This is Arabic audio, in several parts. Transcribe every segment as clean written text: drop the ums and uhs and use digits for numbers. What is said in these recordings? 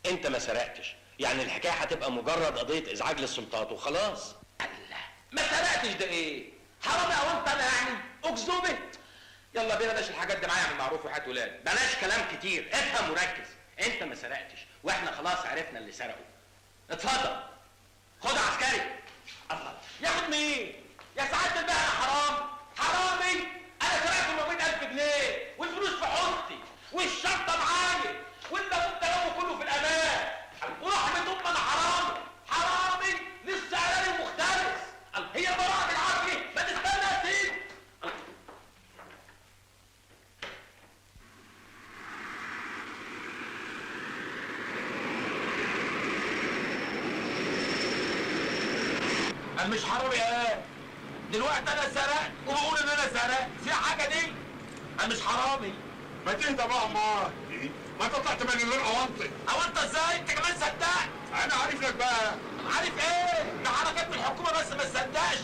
انت ما سرقتش، يعني الحكايه هتبقى مجرد قضيه ازعاج للسلطات وخلاص. الله، ما سرقتش ده ايه؟ حرامي او انت انا يعني؟ اكذوبه. يلا بينا بلاش الحاجات دي معايا من معروف وحياة ولاد. بلاش كلام كتير، افهم وركز. انت ما سرقتش واحنا خلاص عرفنا اللي سرقه. اتفضل خد عسكري. الله، ياخد مين؟ يا سعاده البيه انا حرامي؟ انا سرقت 400,000 جنيه والفلوس في حوضتي والشنطه معايا والتابوت كله في الامان. ورحمه امي انا حرامي لسه اعلاني مختلف. هي براءه بالعافيه، ما تستنى يا سيدي. انا مش حرامي ايه؟ دلوقتي انا سرقت وبقول ان انا سرقت، في حاجه دي؟ انا مش حرامي. ما تهدى بقى امال، ما انت طلعت من غير اوانطه. اوانطه ازاي؟ انت كمان صدقت؟ انا عارف لك بقى. عارف ايه؟ ده حركات من الحكومه بس ما تصدقش.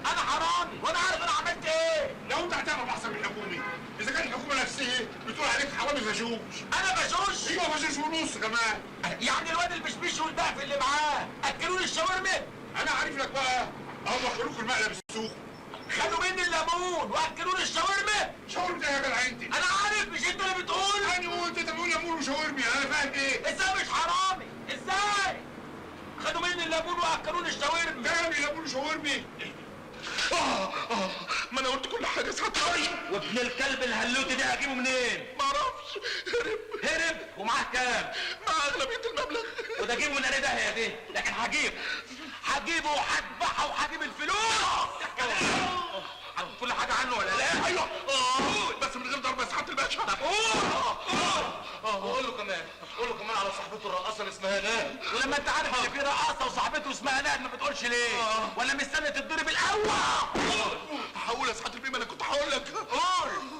انا حرامي وانا عارف انا عملت ايه. لو انت هتعرف احسن من الحكومه، اذا كانت الحكومه نفسها بتقول عليك حرامي فشوش. انا بشوش؟ ايوه فشوش ونص كمان. يعني الواد البشبيش والبقف اللي معاه اكلوني الشاورما؟ انا عارف لك بقى، هم اكلوك المقلب السوق. خدوا مني الليمون واكلوني الشاورما؟ شاورما ايه يا جدع انت؟ انا عارف، مش انت اللي بتقول؟ انا قلت انت بتقول ليمون وشاورما، انا فاهم ايه؟ ازاي مش حرامي؟ ازاي؟ خدوا مني الليمون واكلوني الشاورما. تاني ليمون وشاورما؟ ما انا قلت كل حاجه ساعتها. وابن الكلب الهلوتي ده هجيبه منين؟ معرفش، هرب ومعاه كام؟ مع اغلبيه المبلغ. وده جيبه من ده هي دي، لكن هجيبه وهذبحه وهجيب الفلوس. كل حاجه عنه ولا لا؟ ايوه بس من غير ضرب يا سعاده الباشا. طب قول له كمان على صاحبته الرقاصه اللي اسمها ناد. ولما انت عارف ان في رقاصه وصاحبته اسمها ناد ما بتقولش ليه؟ ولا مستني تتضرب الاول؟ هقول يا سعاده البيه، ما انا كنت هقول لك.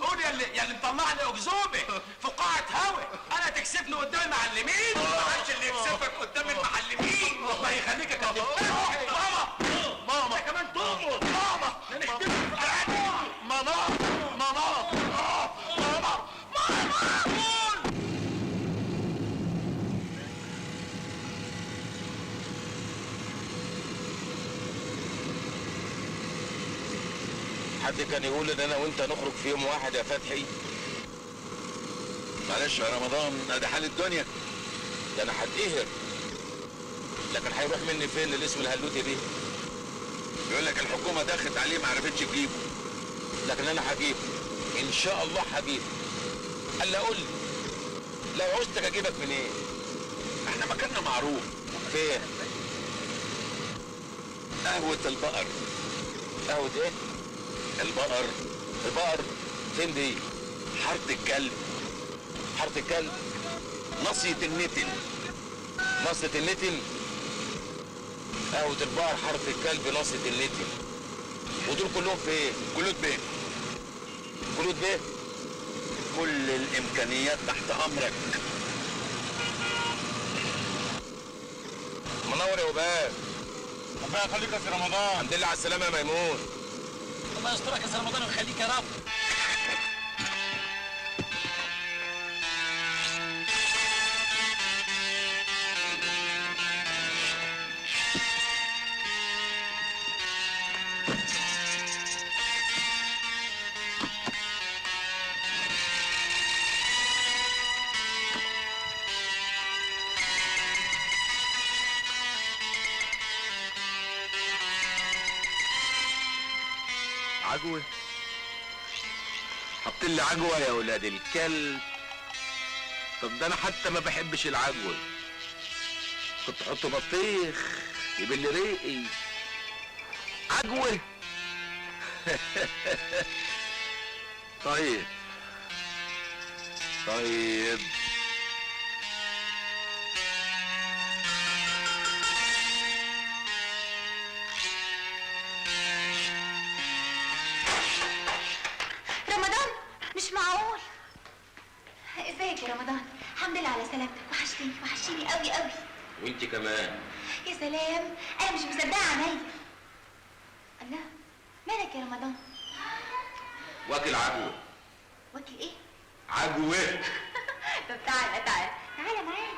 قول يا اللي مطلعني اكذوبه في قاعه هوا. انا تكسفني قدام المعلمين؟ ما اللي يكسفك قدام المعلمين. الله يخليك يا كابتن. ماما انت كمان تقول ماما. نحتفل في القعده. ماما حد كان يقول ان انا وانت نخرج في يوم واحد يا فتحي؟ معلش يا رمضان، ادي حال الدنيا. ده انا هتقهر. لكن هيروح مني فين الاسم الهلوتي دي؟ يقول لك الحكومه دخلت عليه ما عرفتش تجيبه. لكن انا هجيبه ان شاء الله هجيبه. قال لي قول لي لو عوزتك اجيبك منين؟ إيه؟ احنا مكاننا معروف. فين؟ قهوه البقر. قهوة ايه؟ البقر فين دي؟ حاره الكلب. حارة الكلب؟ ناصيه النتن. ناصية النتن؟ قهوة البقر، حارة الكلب، ناصية النتن. ودول كلهم فين؟ كلود بيه. كلود بيه؟ كل الامكانيات تحت امرك. منور يا وباب. ربنا يخليك يا سي رمضان. الحمد لله على السلامة يا ميمون. الله يسترك يا سي رمضان ويخليك يا رب. عجوة، حط لي عجوة يا ولاد الكلب. طب ده انا حتى ما بحبش العجوة، كنت احط بطيخ يبل ريقي. عجوة. طيب رمضان، مش معقول. ازيك يا رمضان؟ الحمد لله على سلامتك، وحشتيني قوي قوي. وانت كمان. يا سلام، انا مش مصدقه عينيا. الله، مالك يا رمضان؟ واكل عجوة. واكل ايه؟ عجوة. طب تعالى معايا.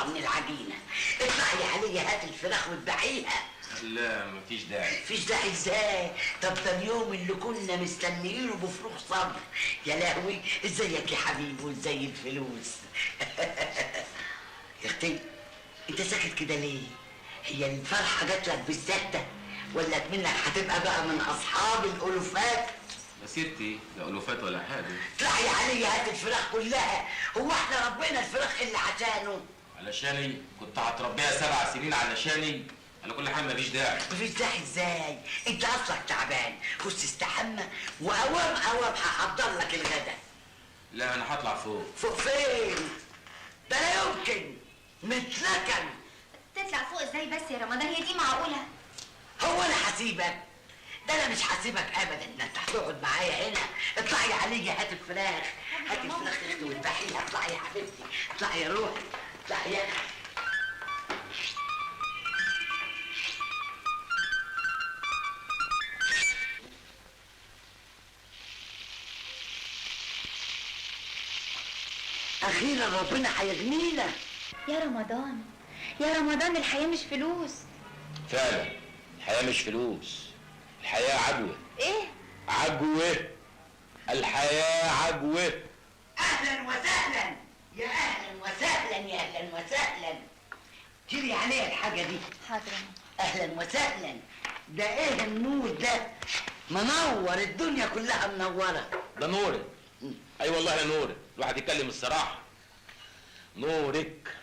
مرة من العجينة. اطلعي عليا هات الفراخ واتبعيها. لا مفيش داعي. مفيش داعي ازاي؟ طب ده اليوم اللي كنا مستنيينه بفروغ صبر. يا لهوي، ازيك يا حبيبي وازاي الفلوس؟ يا اختي انت ساكت كده ليه؟ هي الفرحة جات لك بالسكتة ولا منك هتبقى بقى من اصحاب الالوفات؟ يا ستي لا ألوفات ولا حاجة. اطلعي عليا هات الفراخ كلها. هو احنا ربنا الفراخ اللي عشانه؟ علشاني كنت هتربيها 7 سنين علشاني. على كل حال مفيش داعي. مفيش داعي ازاي؟ انت اصلك تعبان، خش تستحمى واوام هحضر لك الغدا. لا أنا هطلع فوق. فوق فين؟ ده لا يمكن متلكن. تطلع فوق ازاي بس يا رمضان؟ هي دي معقولة؟ هو انا هسيبك؟ ده انا مش هسيبك ابدا، ده انت هتقعد معايا هنا. اطلعي عليا هات الفراخ، هات الفراخ يا اختي واذبحيها. اطلعي يا حبيبتي، اطلعي يا روحي، اطلعي يا اختي. اخيرا ربنا هيغنينا. يا رمضان يا رمضان، الحياة مش فلوس. فعلا الحياة مش فلوس، الحياة عجوة. ايه؟ عجوة، الحياة عجوة. اهلا وسهلا، يا اهلا وسهلا، يا اهلا وسهلا. جري عليا الحاجه دي. حاضر. اهلا وسهلا. ده ايه النور ده؟ منور الدنيا كلها منوره. ده نورك. اي والله يا نورك، الواحد يتكلم الصراحة. نورك.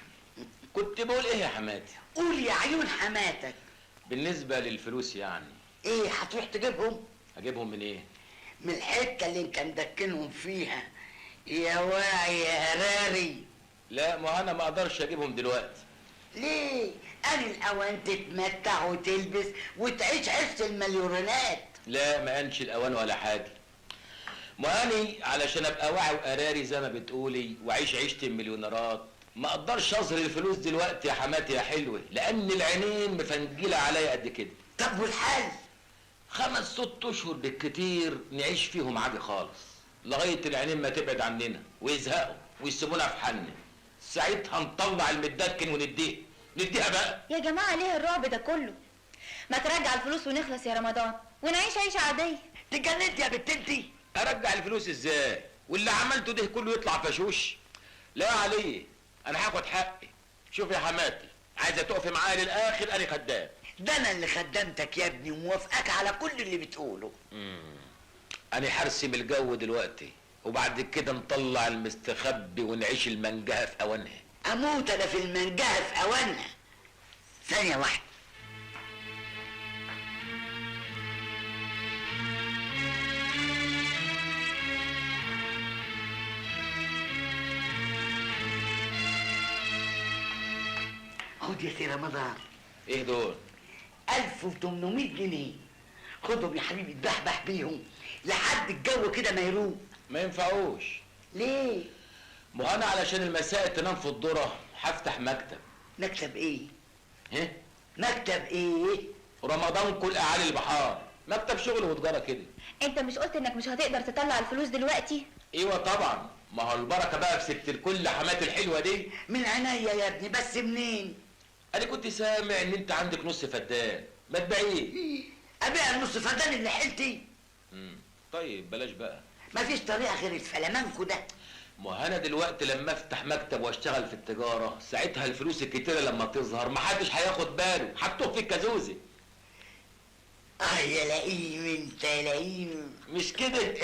كنت بقول ايه يا حماتي؟ قول يا عيون حماتك. بالنسبة للفلوس يعني. ايه هتروح تجيبهم؟ اجيبهم من ايه؟ من الحته اللي انت مدكنهم فيها يا واعي يا هراري. لا ما انا ما اقدرش اجيبهم دلوقتي. ليه؟ أنا الأوان تتمتع وتلبس وتعيش عيشة المليونات. لا ما انش الاوان ولا حاجة. ما اني علشان ابقى واعي وقراري زي ما بتقولي واعيش عيشة المليونيرات ما اقدرش اظهر الفلوس دلوقتي يا حماتي يا حلوة، لان العينين مفنجلة عليا قد كده. طب والحل؟ 5 6 اشهر بالكتير نعيش فيهم عادي خالص، لغاية العينين ما تبعد عننا ويزهقوا ويسيبونا في حالنا. ساعتها نطلع المدكن نديها بقى. يا جماعة ليه الرعب ده كله؟ ما ترجع الفلوس ونخلص يا رمضان ونعيش عيشة عادية. تجننت يا بنت انتي؟ ارجع الفلوس ازاي واللي عملته ده كله يطلع فشوش؟ لا عليه، انا هاخد حقي. شوف يا حماتي، عايزه تقفي معايا للاخر انا خدام. ده انا اللي خدمتك يا ابني وموافقك على كل اللي بتقوله. انا هرسم الجو دلوقتي وبعد كده نطلع المستخبي ونعيش المنجهه في اوانها. اموت انا في المنجهه في اوانها. ثانيه واحده. خد يا سي رمضان. ايه دول؟ 1800 جنيه. خدهم يا حبيبي اتبحبح بيهم لحد الجو كده ما يروق. ما ينفعوش. ليه؟ ما انا علشان المساء تنام في الذره هفتح مكتب. مكتب ايه؟ ايه؟ مكتب ايه؟ رمضان كل اعالي البحار، مكتب شغل وتجاره كده. انت مش قلت انك مش هتقدر تطلع الفلوس دلوقتي؟ ايوه طبعا، ما هو البركه بقى في ست الكل حماتي الحلوه دي. من عينيا يا ابني، بس منين؟ انا كنت سامع ان انت عندك نص فدان، ما تبيعيه. ابيع النص فدان اللي حيلتي؟ طيب بلاش بقى. مفيش طريقه غير الفلامانكو ده. ما انا دلوقتي لما افتح مكتب واشتغل في التجاره ساعتها الفلوس الكتيره لما تظهر محدش هياخد باله، حطوه في الكازوزه. يا لئيم انت يا لئيم. مش كده؟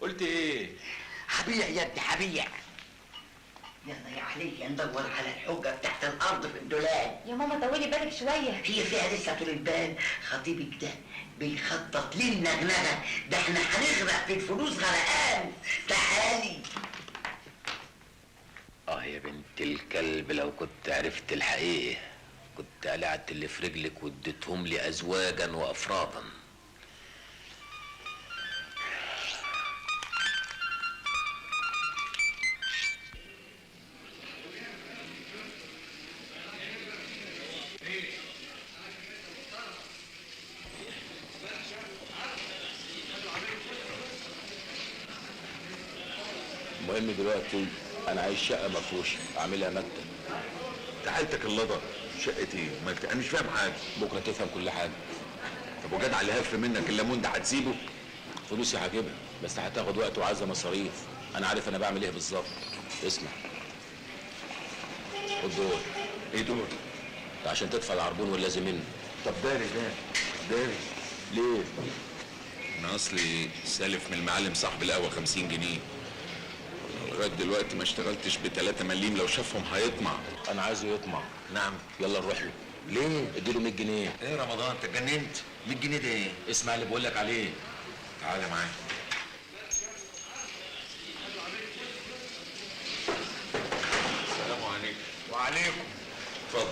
قلت ايه؟ هبيع يا ابني هبيع. يلا يا علي ندور على الحجه تحت الارض في الدولاب. يا ماما طولي بالك شوية. هي فيها لسه طول البال. خطيبك ده بيخطط لنا نغنغه، ده احنا هنغرق في الفلوس غرقان. تعالي. يا بنت الكلب، لو كنت عرفت الحقيقه كنت قلعت اللي في رجلك واديتهم لي ازواجا وافرادا. المهم دلوقتي انا عايز شقه مفروشه اعملها مكتب. تعالتك اللضا شقه ايه؟ انا مش فاهم حاجه. بكره تفهم كل حاجه. طب وجدع اللي هف منك الليمون ده هتسيبه؟ فلوسي هجيبها بس هتاخد وقت وعايزه مصاريف. انا عارف انا بعمل ايه بالظبط. اسمع، خد دول. ايه دول؟ ده عشان تدفع العربون واللازم منه. طب داري داري ليه؟ انا اصلي سالف من المعلم صاحب القهوه 50 جنيه. لغايه دلوقتي ما اشتغلتش ب3 مليم، لو شافهم هيطمع. انا عايزه يطمع. نعم. يلا نروح له. ليه؟ اديله 100 جنيه. ايه رمضان انت اتجننت؟ 100 جنيه ده ايه؟ اسمع اللي بقول لك عليه. تعالى معايا. السلام عليكم. وعليكم. اتفضل.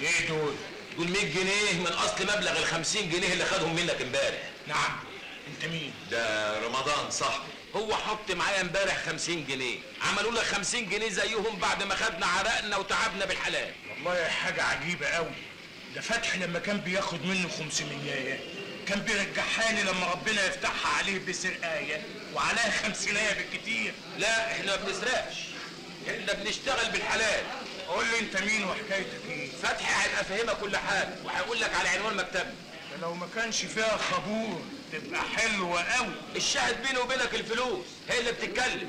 ايه دول؟ دول 100 جنيه من اصل مبلغ ال 50 جنيه اللي خدهم منك امبارح. نعم. انت مين؟ ده رمضان صاحبي. هو حط معايا امبارح 50 جنيه، عملوا لك 50 جنيه زيهم بعد ما خدنا عرقنا وتعبنا بالحلال. والله حاجة عجيبة قوي. ده فتحي لما كان بياخد منه 500 كان بيرجعها لي لما ربنا يفتحها عليه بسرقاية وعليها 50 بالكتير. لا احنا ما بنسرقش، احنا بنشتغل بالحلال. قول لي انت مين وحكايتك ايه؟ فتحي هيبقى فاهمك كل حاجه وهيقول لك على عنوان مكتبنا. ده لو ما كانش فيها خبور تبقى حلوة قوي. الشاهد بيني وبينك الفلوس هي اللي بتتكلم.